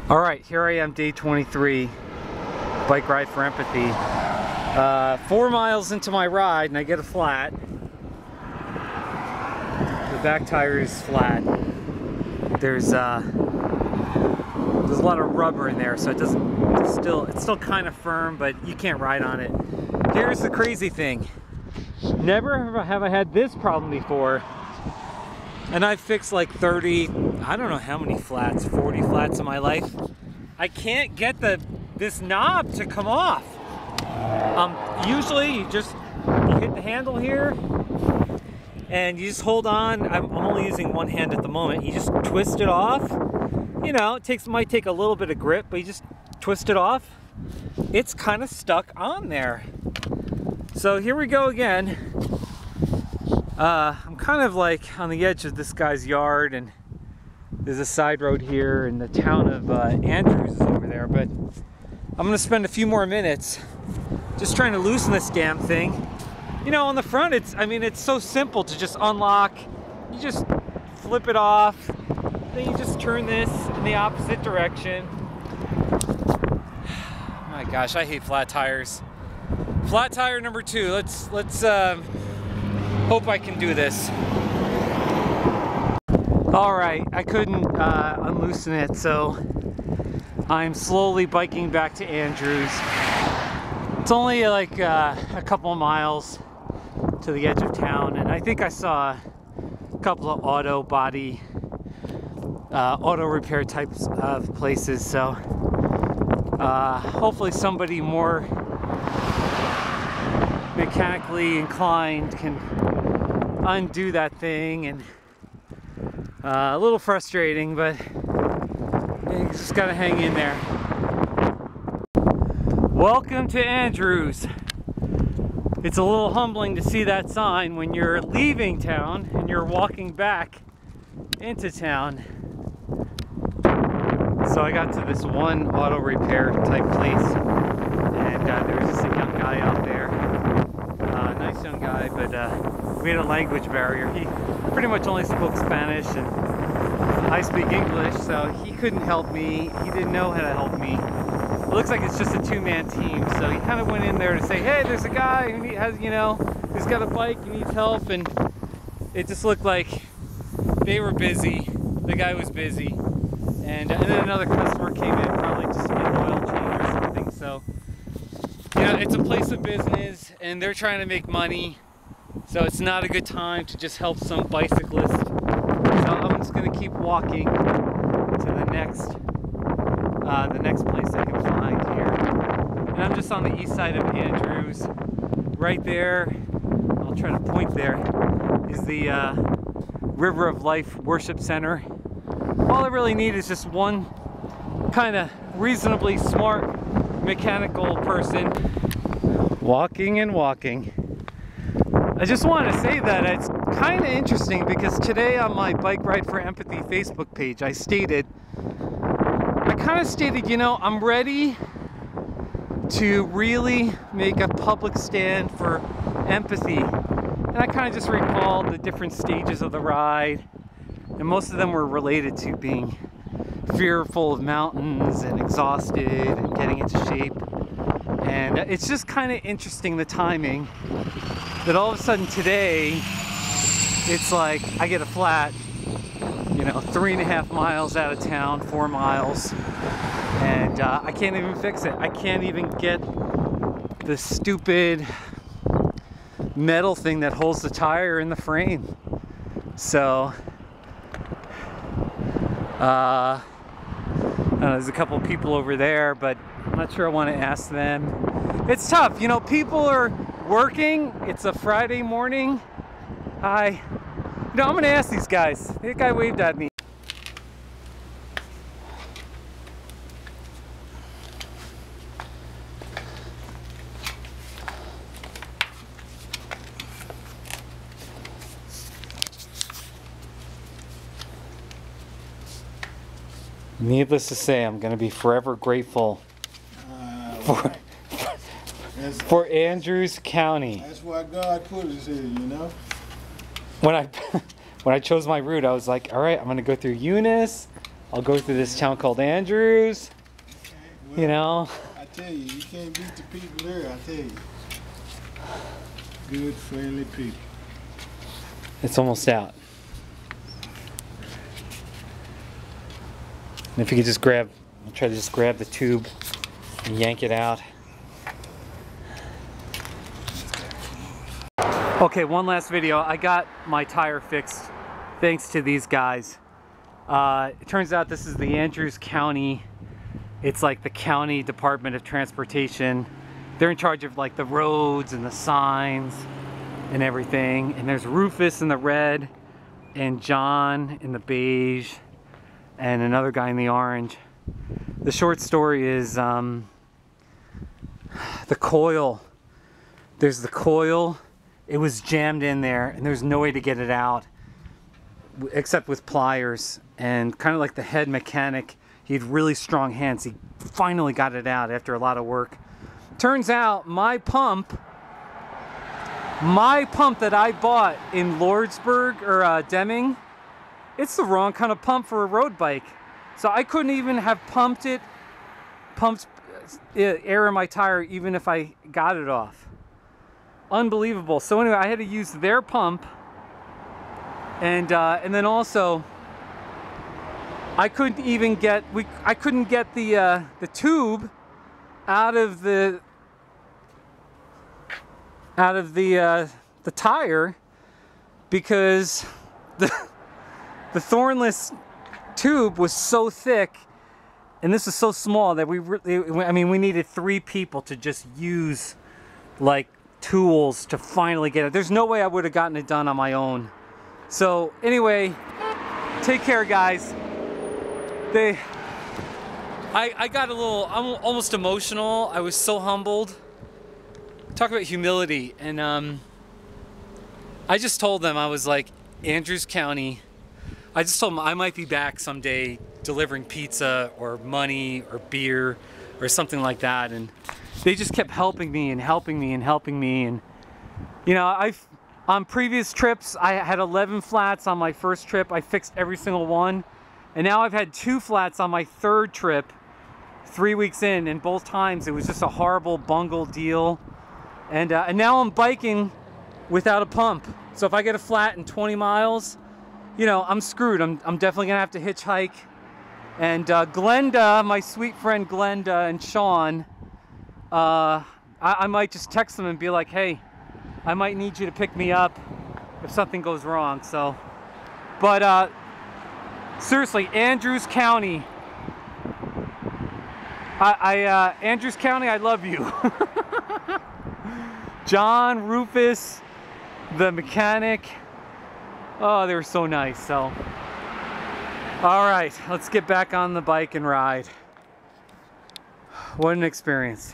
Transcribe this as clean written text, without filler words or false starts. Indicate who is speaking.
Speaker 1: All right, here I am, day 23, bike ride for empathy. 4 miles into my ride and I get a flat. The back tire is flat. There's a lot of rubber in there, so it's still kind of firm, but you can't ride on it. Here's the crazy thing. Never have I had this problem before. And I've fixed like 30, I don't know how many flats, 40 flats in my life. I can't get this knob to come off. Usually you hit the handle here and you just hold on. I'm only using one hand at the moment. You just twist it off. You know, it might take a little bit of grip, but you just twist it off. It's kind of stuck on there. So here we go again. I'm kind of like on the edge of this guy's yard, and there's a side road here, and the town of Andrews is over there, but I'm gonna spend a few more minutes just trying to loosen this damn thing. You know, on the front, it's so simple to just unlock. You just flip it off, then you just turn this in the opposite direction. My gosh, I hate flat tires. Flat tire number 2. Let's hope I can do this. All right, I couldn't unloosen it, so I'm slowly biking back to Andrews. It's only like a couple of miles to the edge of town, and I think I saw a couple of auto repair types of places, so hopefully somebody more mechanically inclined can undo that thing. And a little frustrating, but you just gotta hang in there. Welcome to Andrews. It's a little humbling to see that sign when you're leaving town and you're walking back into town. So I got to this one auto repair type place, and there was just a young guy out there. Nice young guy, but we had a language barrier. He pretty much only spoke Spanish, and I speak English, so he couldn't help me. He didn't know how to help me. It looks like it's just a two-man team, so he kind of went in there to say, hey, there's a guy who who's got a bike, he needs help, and it just looked like they were busy. The guy was busy, and then another customer came in, probably just to get an oil change or something. So yeah, it's a place of business, and they're trying to make money, so it's not a good time to just help some bicyclist. So I'm just going to keep walking to the next place I can find here. And I'm just on the east side of Andrews. Right there, I'll try to point there, is the River of Life Worship Center. All I really need is just one kind of reasonably smart mechanical person. Walking and walking. I just want to say that it's kind of interesting because today on my Bike Ride for Empathy Facebook page, I kind of stated, you know, I'm ready to really make a public stand for empathy. And I kind of just recalled the different stages of the ride, and most of them were related to being fearful of mountains and exhausted and getting into shape. And it's just kind of interesting, the timing, that all of a sudden today, it's like I get a flat, you know, 3.5 miles out of town, 4 miles, and I can't even fix it. I can't even get the stupid metal thing that holds the tire in the frame. So, there's a couple people over there, but I'm not sure I want to ask them. It's tough, you know, people are working. It's a Friday morning. I'm gonna ask these guys. That guy waved at me. Needless to say, I'm gonna be forever grateful for Andrews County.
Speaker 2: That's why God put us here, you know?
Speaker 1: When I chose my route, I was like, all right, I'm gonna go through Eunice, I'll go through this town called Andrews.
Speaker 2: Well,
Speaker 1: You know,
Speaker 2: I tell you can't beat the people there, I tell you. Good, friendly people.
Speaker 1: it's almost out. And if you could just grab, I'll try to just grab the tube and yank it out. Okay, one last video. I got my tire fixed thanks to these guys. It turns out this is the Andrews County. It's like the county Department of Transportation. They're in charge of like the roads and the signs and everything. And there's Rufus in the red and John in the beige and another guy in the orange. The short story is the coil. There's the coil. It was jammed in there and there's no way to get it out except with pliers. And kind of like the head mechanic, he had really strong hands. He finally got it out after a lot of work. Turns out my pump that I bought in Lordsburg or Deming, it's the wrong kind of pump for a road bike. So I couldn't even have pumped air in my tire even if I got it off. Unbelievable. So anyway, I had to use their pump, and then also I couldn't even get the tube out of the tire because the thornless tube was so thick and this is so small that we needed 3 people to just use like tools to finally get it. There's no way I would have gotten it done on my own. So anyway, take care guys. I got I'm almost emotional. I was so humbled. Talk about humility. And I just told them, I was like, Andrews County, I just told them I might be back someday delivering pizza or money or beer or something like that. And they just kept helping me and helping me and helping me. And you know, on previous trips, I had 11 flats on my first trip. I fixed every single one. And now I've had 2 flats on my 3rd trip, 3 weeks in, and both times it was just a horrible bungled deal. And now I'm biking without a pump. So if I get a flat in 20 miles, you know, I'm screwed. I'm definitely gonna have to hitchhike. And Glenda, my sweet friend Glenda and Sean, I might just text them and be like, hey, I might need you to pick me up if something goes wrong. So, but seriously, Andrews County, Andrews County, I love you. John, Rufus, the mechanic, oh, they were so nice. So, all right, let's get back on the bike and ride. What an experience.